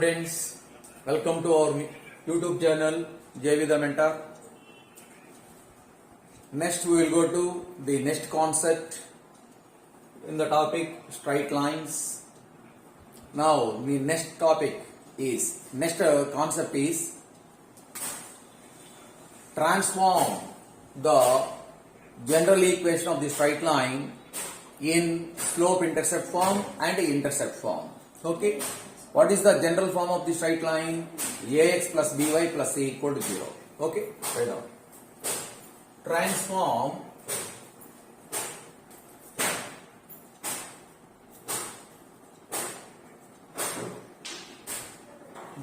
students, welcome to our YouTube channel JV the Mentor. Next we will go to the next concept in the topic straight lines. Now the next concept is transform the general equation of the straight line in slope intercept form and intercept form. Okay, what is the general form of the straight line? Ax plus by plus c equal to 0. Okay, write down. Transform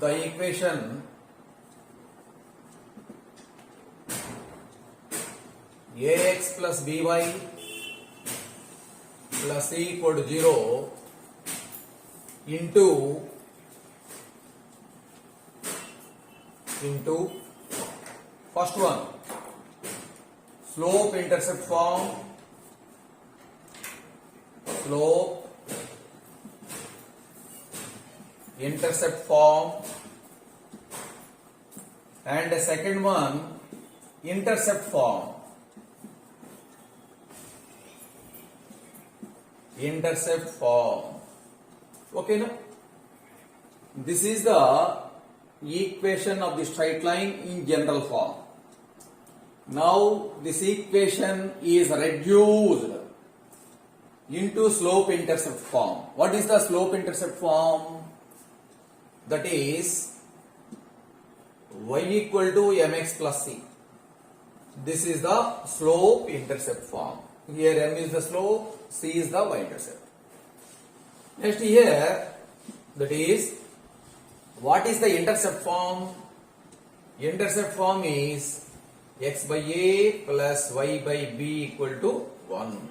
the equation Ax plus by plus c equal to 0 into first one, slope intercept form, and the second one, intercept form. Okay, now this is the equation of the straight line in general form. Now this equation is reduced into slope intercept form. What is the slope intercept form? That is y equal to mx plus c. This is the slope intercept form. Here m is the slope, c is the y-intercept. Next here, that is, what is the intercept form? Intercept form is x by a plus y by b equal to 1.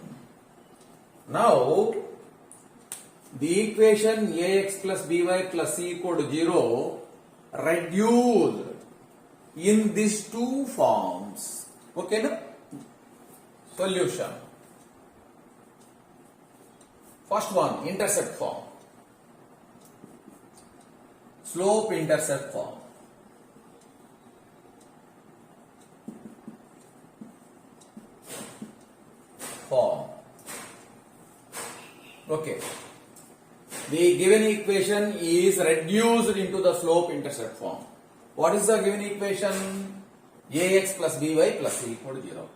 Now, the equation ax plus by plus c equal to 0 reduced in these two forms. Okay, now? Solution. First one, intercept form. Slope intercept form. Okay. The given equation is reduced into the slope intercept form. What is the given equation? Ax plus by plus c equal to 0.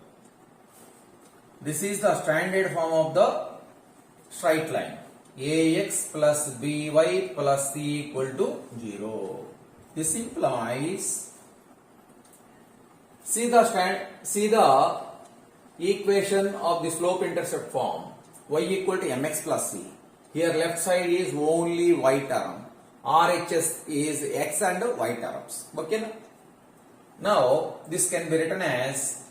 This is the standard form of the straight line. Ax plus by plus c equal to 0. This implies, see the equation of the slope intercept form, y equal to mx plus c. Here left side is only y term, RHS is x and y terms. Okay. Now this can be written as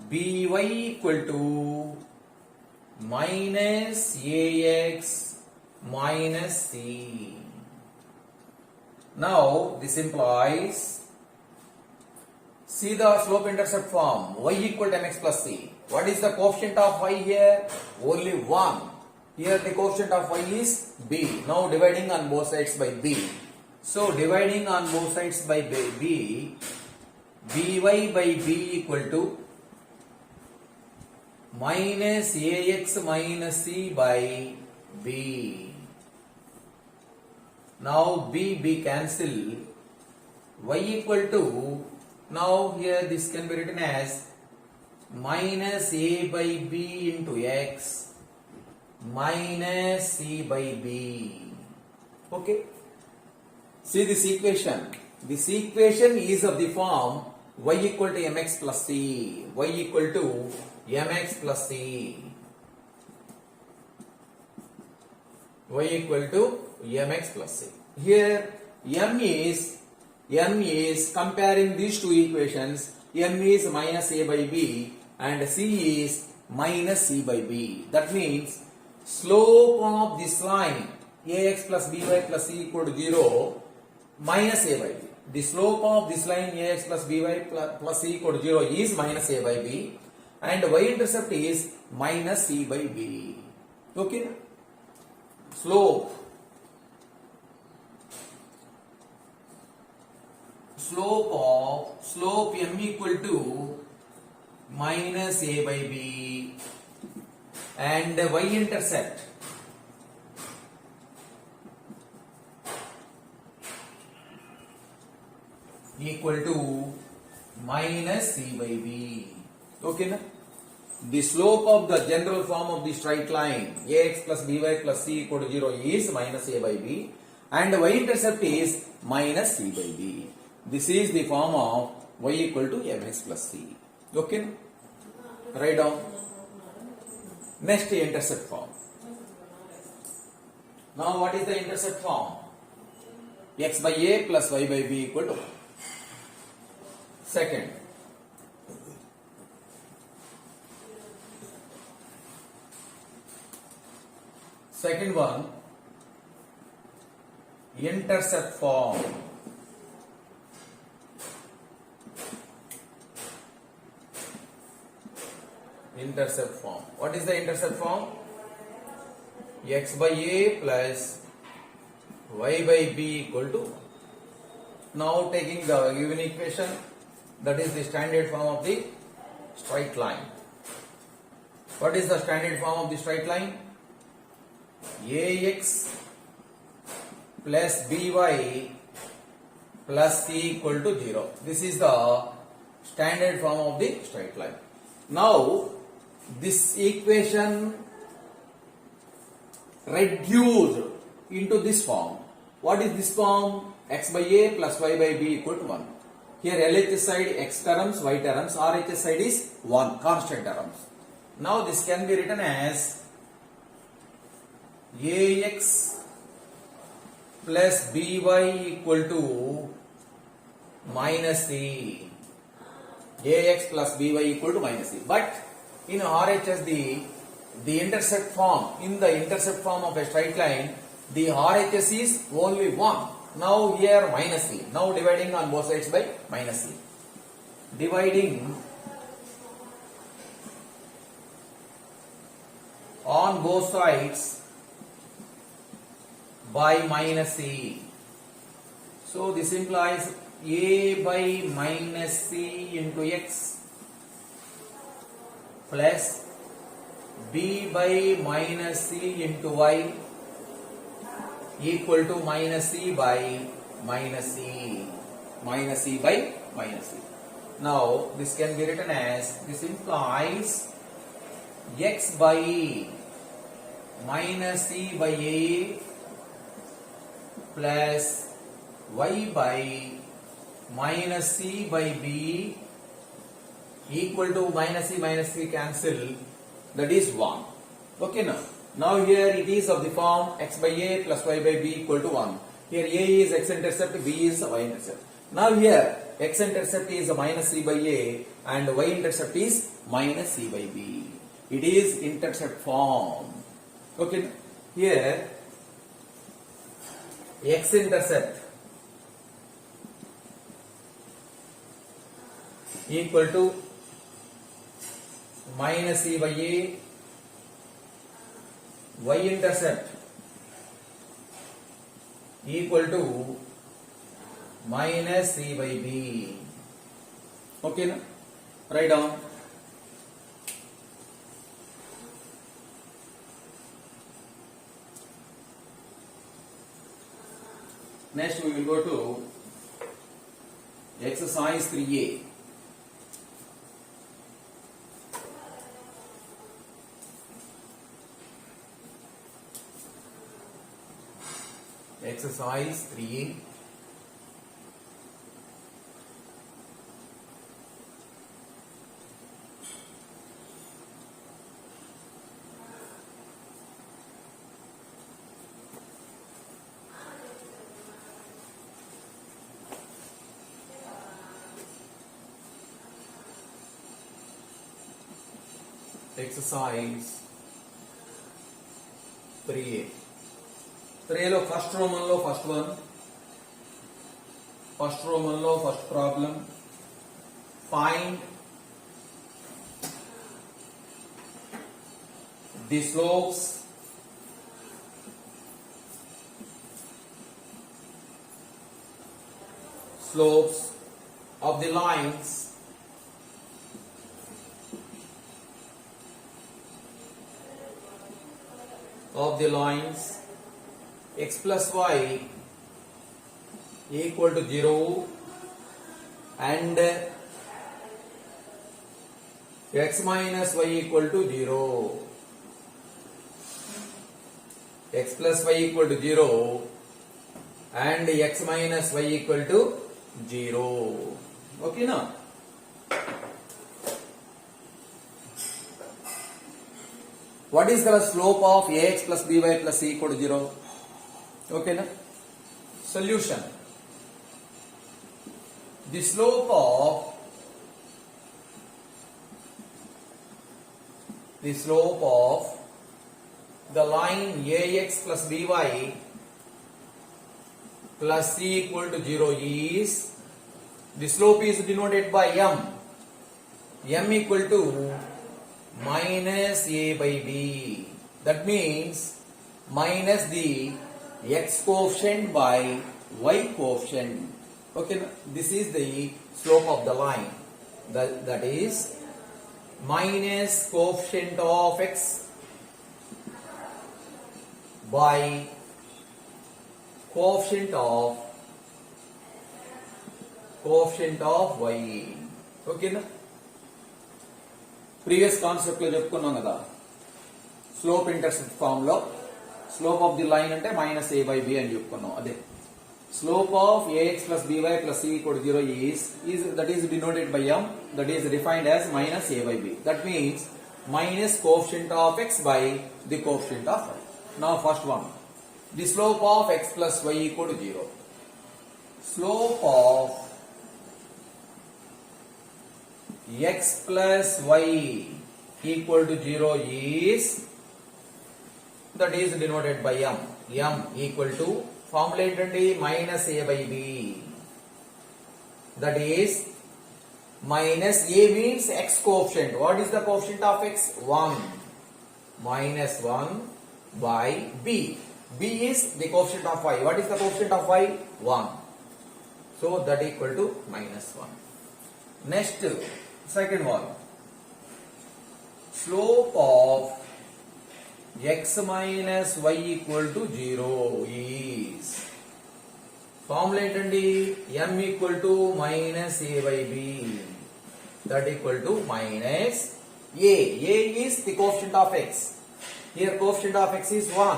by equal to minus ax minus c. Now this implies, see the slope intercept form, y equal to mx plus c. What is the coefficient of y here? Only 1. Here the coefficient of y is b. Now dividing on both sides by b. So dividing on both sides by b, by b equal to minus ax minus c by b. Now b cancel, y equal to, now here this can be written as minus a by b into x minus c by b. Okay. See this equation. This equation is of the form y equal to mx plus c. Y equal to mx plus c. Y equal to mx plus c. Here m is comparing these two equations. M is minus a by b and c is minus c by b. That means slope of this line ax plus by plus c equal to 0 minus a by b. The slope of this line ax plus by plus c equal to 0 is minus a by b, and y-intercept is minus c by b. Okay. Slope slope m equal to minus a by b, and y-intercept equal to minus c by b. Okay, na? The slope of the general form of the straight line ax plus by plus c equal to 0 is minus a by b, and y-intercept is minus c by b. This is the form of y equal to mx plus c. Okay, na? Write down. Next, the intercept form. Now, what is the intercept form? X by a plus y by b equal to 1. Second, one, intercept form. Intercept form. What is the intercept form? X by a plus y by b equal to 1. Now, taking the given equation, that is the standard form of the straight line. What is the standard form of the straight line? Ax plus by plus c equal to 0. This is the standard form of the straight line. Now, this equation reduced into this form. What is this form? X by a plus y by b equal to 1. Here LHS side x terms, y terms, RHS side is 1, constant terms. Now this can be written as ax plus by equal to minus c. Ax plus by equal to minus c. But in RHS the intercept form, in the intercept form of a straight line, the RHS is only 1. Now here minus c. Now dividing on both sides by minus c. Dividing on both sides by minus c. So this implies a by minus c into x plus b by minus c into y equal to minus c by minus c. Minus c by minus c. Now this can be written as, this implies x by minus c by a plus y by minus c by b equal to minus c cancel, that is 1. Okay, now here it is of the form x by a plus y by b equal to 1. Here a is x-intercept, b is y-intercept. Now here x-intercept is minus c by a and y-intercept is minus c by b. It is intercept form. Okay, here x-intercept equal to minus c by a, y-intercept equal to minus c by b. Okay, na? Write down. Next we will go to exercise 3a. Exercise 3a. Exercise 3a. 3a లో first Roman లో first one, first Roman లో first problem, find the slopes of the lines x plus y equal to 0 and x minus y equal to 0. X plus y equal to 0 and x minus y equal to 0. Okay now? What is the slope of ax plus by plus c equal to 0? Okay now? Solution. The slope of the line ax plus by plus c equal to 0 is, the slope is denoted by m equal to minus a by b. That means minus the x coefficient by y coefficient. Okay, this is the slope of the line. That is minus coefficient of x by coefficient of y. Okay na? Previous concept లో చెప్పుకున్నాం కదా, slope intercept form లో slope of the line అంటే minus a by b అని చెప్పుకున్నాం. అదే slope of ax plus by plus c equal to 0 is denoted by m, that is defined as minus a by b. That means minus coefficient of x by the coefficient of y. Now first one, the slope of x plus y equal to 0. Slope of x plus y equal to 0 is, that is denoted by m equal to formula ఏంటండి, minus a by b. That is minus a means x coefficient. What is the coefficient of x? 1. Minus 1 by b. B is the coefficient of y. What is the coefficient of y? 1. So that equal to minus 1. Next, second one. Slope of x minus y equal to 0 is, formula ఏంటండి, m equal to minus a by b. That equal to minus a. A is the coefficient of x. Here coefficient of x is 1.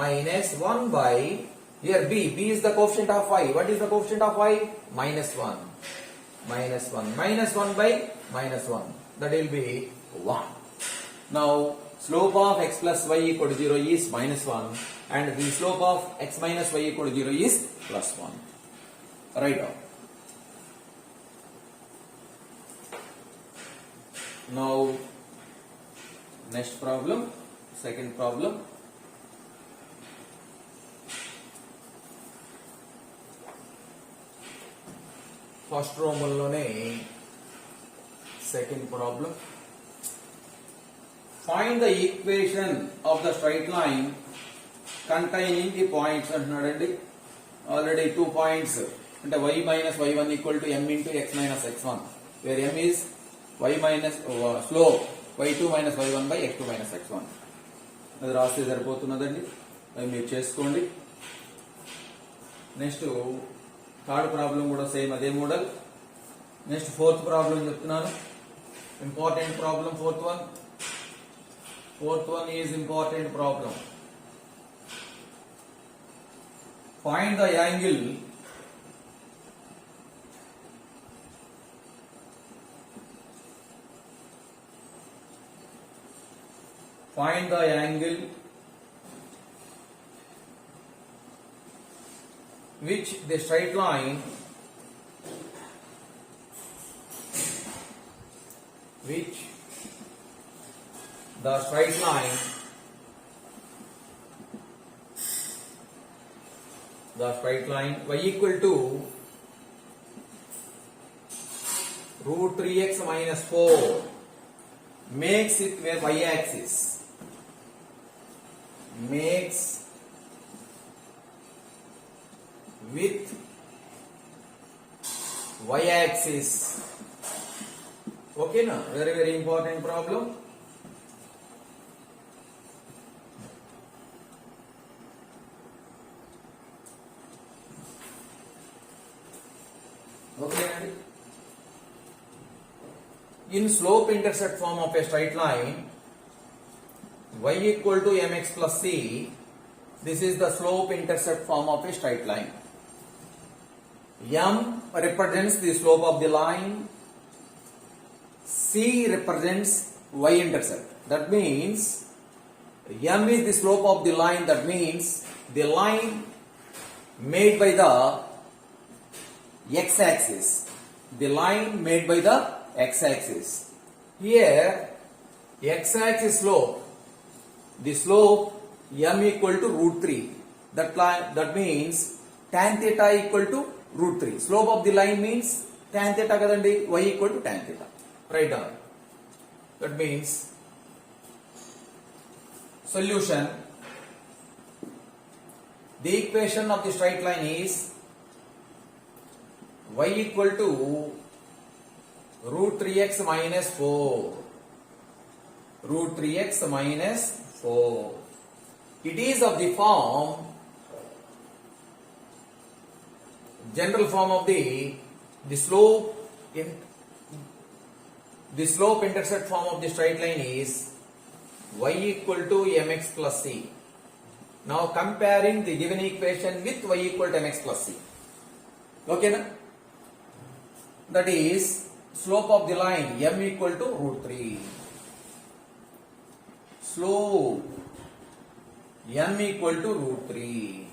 Minus 1 by, here b. B is the coefficient of y. What is the coefficient of y? Minus 1. Minus 1. Minus 1 by minus 1. That will be 1. Now slope of x plus y equal to 0 is minus 1 and the slope of x minus y equal to 0 is plus 1. Write down. Now next problem, second problem. First Roman lone second problem. Find the equation of the straight line containing the points అంటున్నాడండి. Already 2 points అంటే y minus y1 equal to m into x minus x1, where m is y minus slope y2 minus y1 by x2 minus x1. అది రాస్తే సరిపోతున్నదండి, అది మీరు చేసుకోండి. Next third problem కూడా same అదే model. Next fourth problem చెప్తున్నాను, important problem. Fourth one is important problem. Find the angle which the straight line y equal to root 3x minus 4 makes it where y axis makes with y-axis. Okay, na? Very, very important problem. Okay, in slope intercept form of a straight line, y equal to mx plus c, this is the slope intercept form of a straight line. M represents the slope of the line, c represents y-intercept. That means M is the slope of the line, that means the line made by the x-axis. The line made by the x-axis. Here, x-axis slope, the slope M equal to root 3. That means tan theta equal to root 3. Slope of the line means tan theta kadandi, y equal to tan theta. Write down. That means solution. The equation of the straight line is y equal to root 3x minus 4. Root 3x minus 4. It is of the form, general form of the slope intercept form of the straight line is y equal to mx plus c. Now comparing the given equation with y equal to mx plus c. Okay, na? That is slope of the line m equal to root 3. Slope m equal to root 3.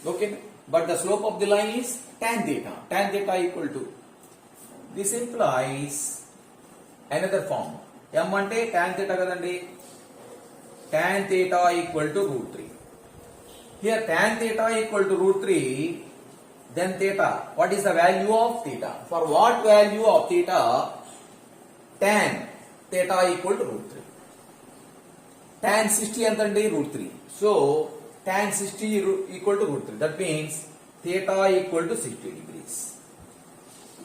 Okay, but the slope of the line is tan theta. Tan theta equal to. This implies another form. M ante tan theta kadandi. Tan theta equal to root 3. Here tan theta equal to root 3. Then theta, what is the value of theta? For what value of theta? Tan theta equal to root 3. Tan 60 entandi root 3. So tan 60 equal to root 3. That means theta equal to 60 degrees.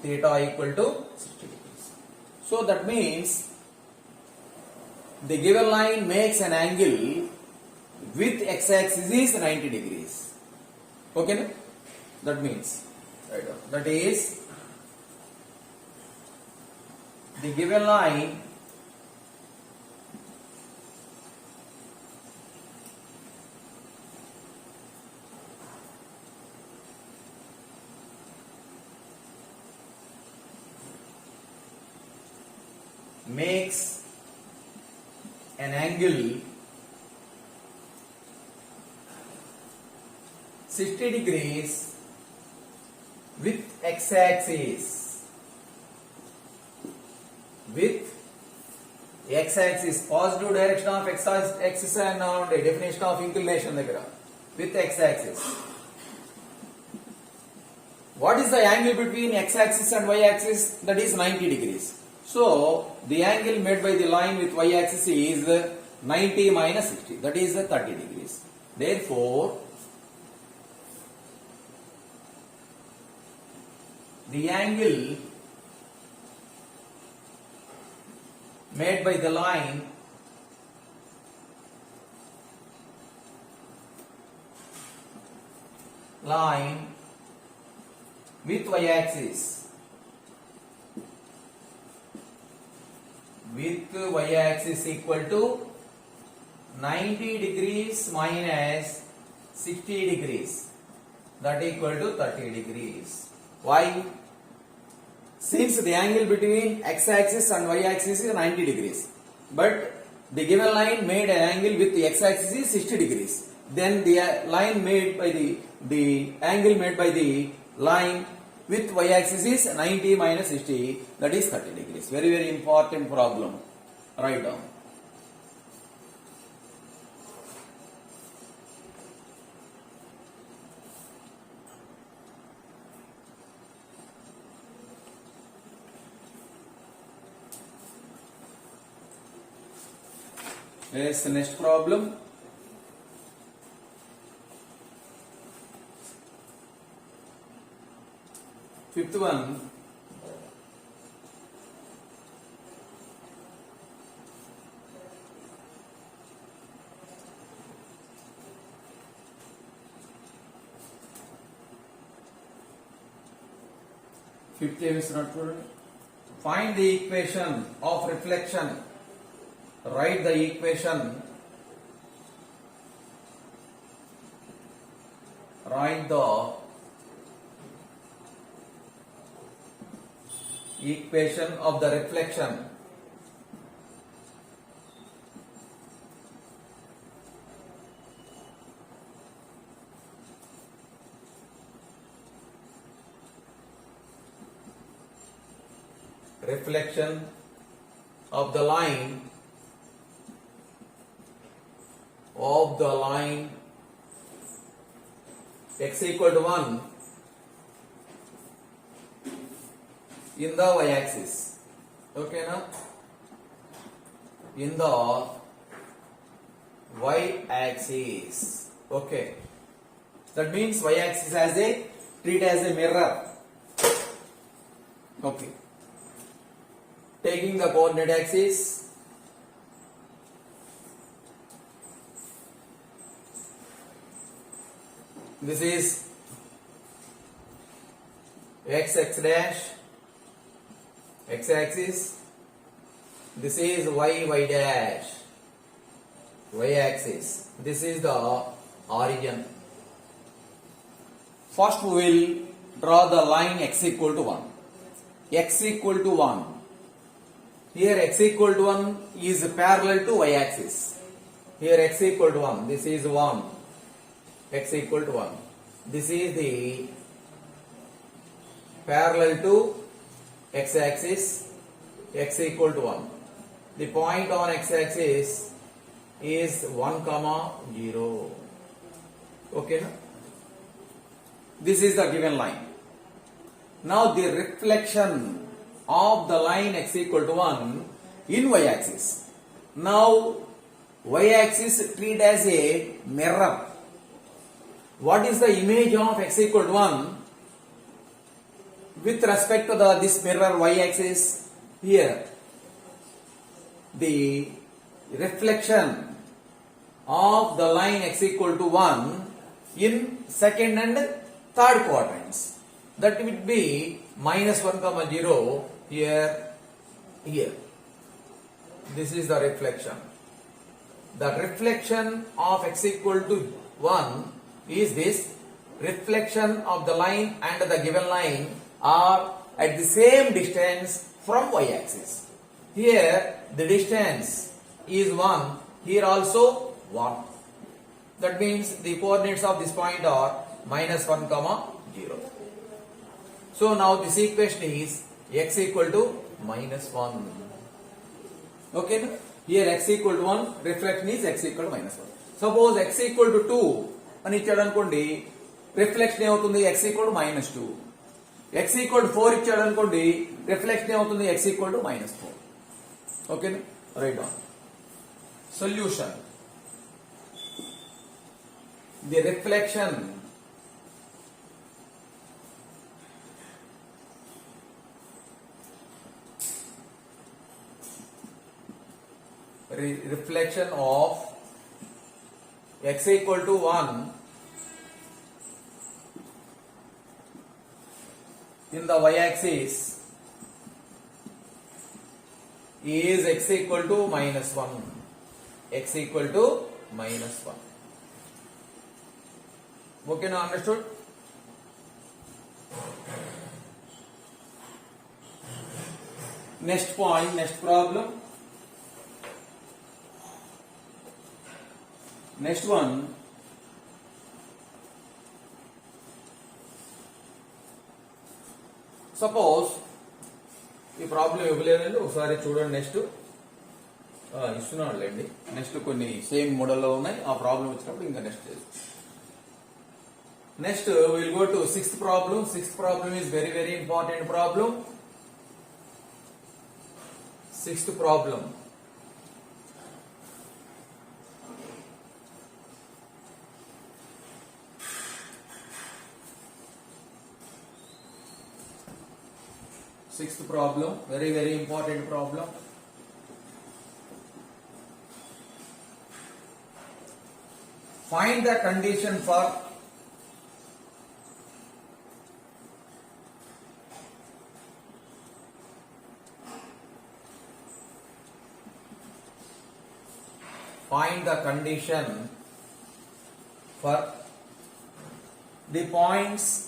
Theta equal to 60 degrees. So that means the given line makes an angle with x-axis is 90 degrees. Okay, na? That means, right, that is the given line makes an angle 60 degrees with x-axis. With x-axis, positive direction of x-axis and definition of inclination దగ్గర. With x-axis. What is the angle between x-axis and y-axis? That is 90 degrees. So, the angle made by the line with y-axis is 90 minus 60. That is 30 degrees. Therefore, the angle made by the line with y-axis equal to 90 degrees minus 60 degrees. That equal to 30 degrees. Why? Since the angle between x-axis and y-axis is 90 degrees, but the given line made an angle with the x-axis is 60 degrees, then the line made by the angle made by the line with y-axis is 90 minus 60, that is 30 degrees. Very, very important problem. Write down. Yes, next problem. Fifth one, fifth is not చూడండి. Find the equation of reflection. Write the equation. Write the equation of the reflection. Reflection of the line x equal to 1 in the y-axis. Okay, now in the y-axis. Okay, that means y-axis as a treat as a mirror. Okay, taking the coordinate axis, this is x dash, x axis, this is y dash, y axis, this is the origin. First we will draw the line x equal to 1. X equal to 1. Here x equal to 1 is parallel to y axis. Here x equal to 1. This is 1. X equal to 1. This is the parallel to x axis. X equal to 1. The point on x axis is 1, 0. Okay, na? This is the given line. Now the reflection of the line x equal to 1 in y axis. Now y axis treat as a mirror. What is the image of x equal to 1 with respect to this mirror y axis? Here the reflection of the line x equal to 1 in second and third quadrants, that would be minus 1, 0 here. This is the reflection. The reflection of x equal to 1 is this. Reflection of the line and the given line are at the same distance from y axis. Here the distance is 1, here also 1. That means the coordinates of this point are minus 1, 0. So now this equation is x equal to minus 1. Okay, no? Here x equal to 1, reflection is x equal to minus 1. Suppose x equal to 2 అని ఇచ్చాడు అనుకోండి, reflection ఏమవుతుంది x equal to minus 2. x equal to 4 ఇచ్చాడు అనుకోండి, reflection ఏమవుతుంది x equal to minus 4. Okay, right down. Solution. The reflection reflection of x equal to 1 in the y axis is x equal to minus 1. X equal to minus 1. Okay, now understood? Next point, next problem. Next one, suppose ఈ problem ఇవ్వలేదండి, ఒకసారి చూడండి. Next ఇస్తున్నాడు లేండి. Next కొన్ని same మోడల్లో ఉన్నాయి. ఆ ప్రాబ్లం వచ్చినప్పుడు ఇంకా నెక్స్ట్ చేస్తాం. Next will go to sixth problem. Sixth problem is very very important problem. Sixth problem. Sixth problem, very important problem. Find the condition for the points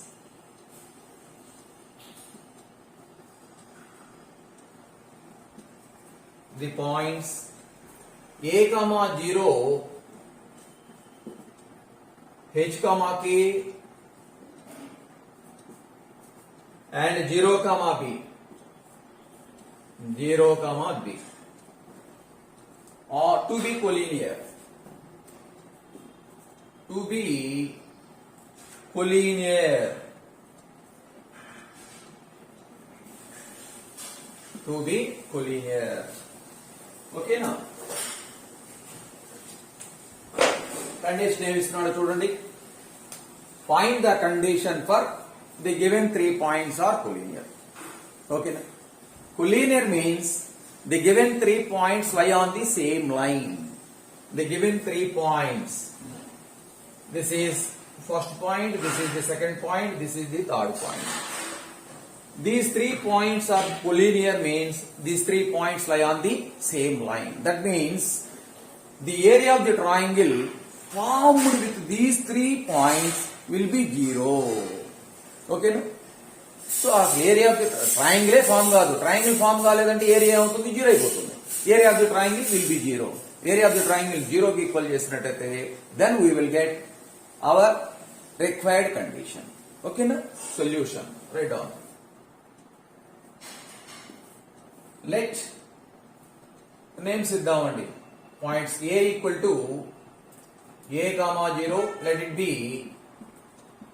a comma 0, h comma k and 0 comma b or to be collinear. Okay now. Condition ఏమి ఇస్తున్నాడో చూడండి. Find the condition for the given 3 points are collinear. Okay now. Collinear means the given 3 points lie on the same line. The given 3 points. This is first point, this is the second point, this is the third point. These 3 points are collinear means these 3 points lie on the same line. That means the area of the triangle formed with these 3 points will be 0. Okay no? So area of the triangle form కాదు. Triangle form కాలేదంటే area అవుతుంది 0 అయిపోతుంది. Area of the triangle will be 0. Area of the triangle 0 కి equal చేసినట్టయితే then we will get our required condition. Okay na? Solution. Write down. Let names ఇద్దామండి. Points A equal to a comma 0, let it be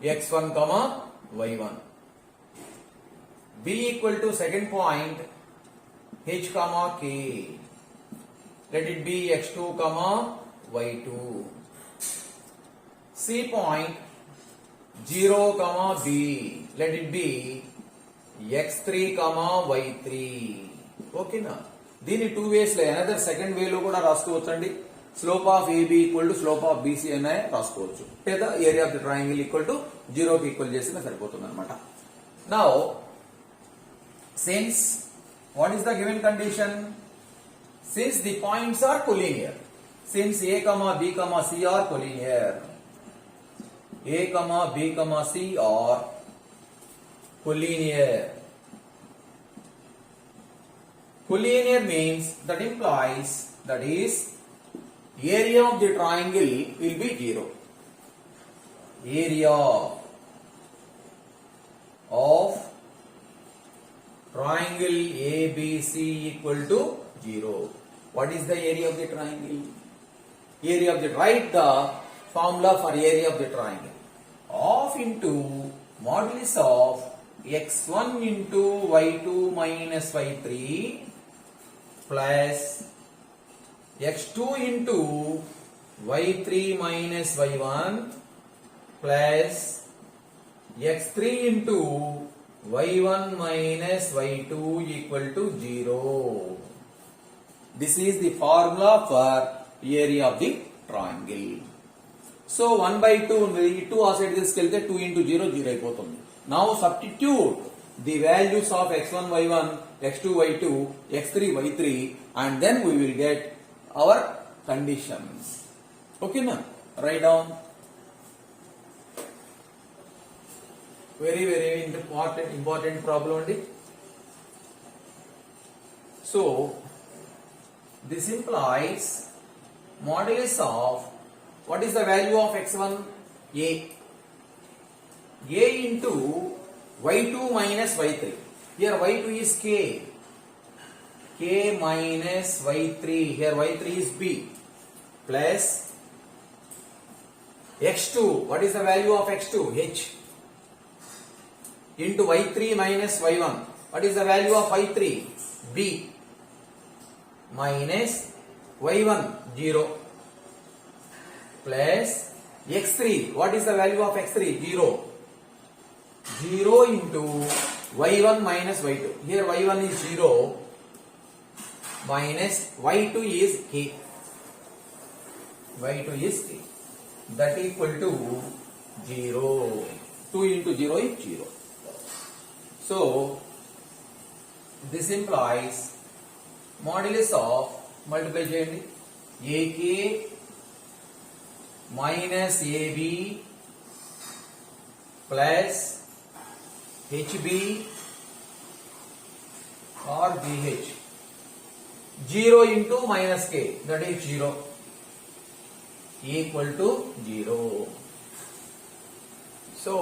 x1 comma y1. B equal to second point h comma k, let it be x2 comma y2. C point 0 comma b, let it be x3 comma y3. Okay na? దీన్ని 2 ways లో another second way లో కూడా రాసుకోవచ్చండి. Slope of AB equal to slope of BC అని రాసుకోవచ్చు. లేదా area of the triangle equal to 0 కి equal చేసినా సరిపోతుంది అనమాట. Now since what is the given condition? Since the points are collinear, since A comma B comma C are collinear, A comma B comma C are collinear. Collinear means that implies that is area of the triangle will be 0. Area of triangle ABC equal to 0. What is the area of the triangle? Area of the, write the formula for area of the triangle. Half into modulus of x1 into y2 minus y3 plus x2 into y3 minus y1 plus x3 into y1 minus y2 equal to 0. This is the formula for area of the triangle. So 1 by 2 2 ఆ side తీసుకెళ్తే 2 into 0 0 అయిపోతుంది. Now substitute the values of x1 y1, x2 y2, x3 y3 and then we will get our conditions. Okay na? Write down. Very important problem only. So this implies modulus of what is the value of x1? A into y2 minus y3. Here y2 is k minus y3, here y3 is b, plus x2, what is the value of x2? H, into y3 minus y1, what is the value of y3? B, minus y1 0, plus x3, what is the value of x3? 0 into y1 minus y2. Here y1 is 0 minus y2 is k. y2 is k. That equal to 0. 2 into 0 is 0. So this implies modulus of multiply cheyandi ak minus ab plus hb or bh 0 into minus k, that is 0, equal to 0. So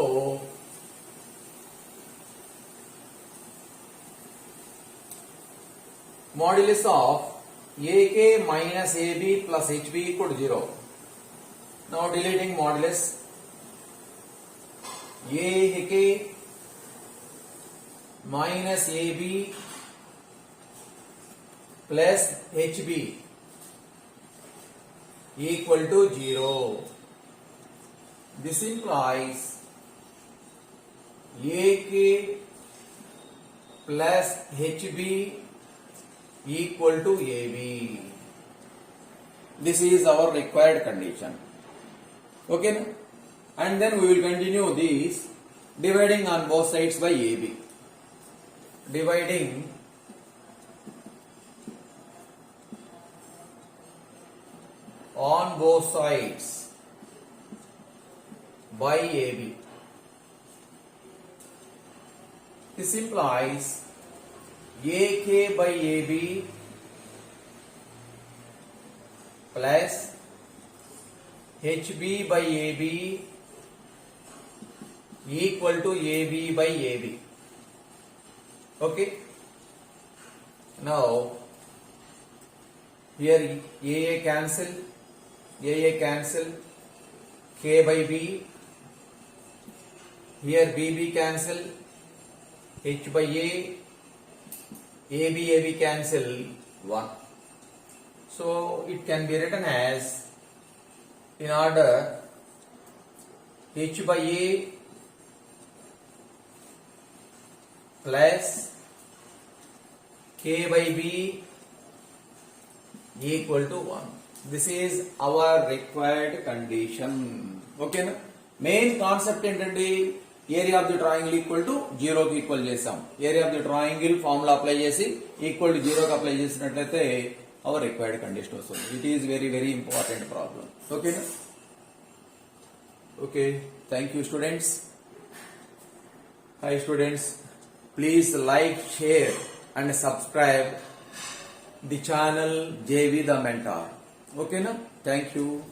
modulus of ak minus ab plus hb equal to 0. Now deleting modulus, ak minus ab plus hb equal to 0. This implies ak plus hb equal to ab. This is our required condition. Okay, no? And then we will continue this dividing on both sides by ab. Dividing on both sides by ab. This implies ak by ab plus hb by ab equal to ab by ab. Okay. Now here aa cancel, k by b, here bb cancel, h by a, ab cancel 1. So it can be written as, in order, h by a plus k by b equal to 1. This is our required condition. Okay, na? Main concept ఏంటండి, area of the triangle equal to 0 కి equal చేసాం. Area of the triangle formula apply చేసి equal to 0 కి apply చేసినట్లయితే our required condition వస్తుంది. It is very very important problem. ఓకేనా? Okay, thank you students. Hi students, please like, share and subscribe the channel JV the Mentor. Okay, na? Thank you.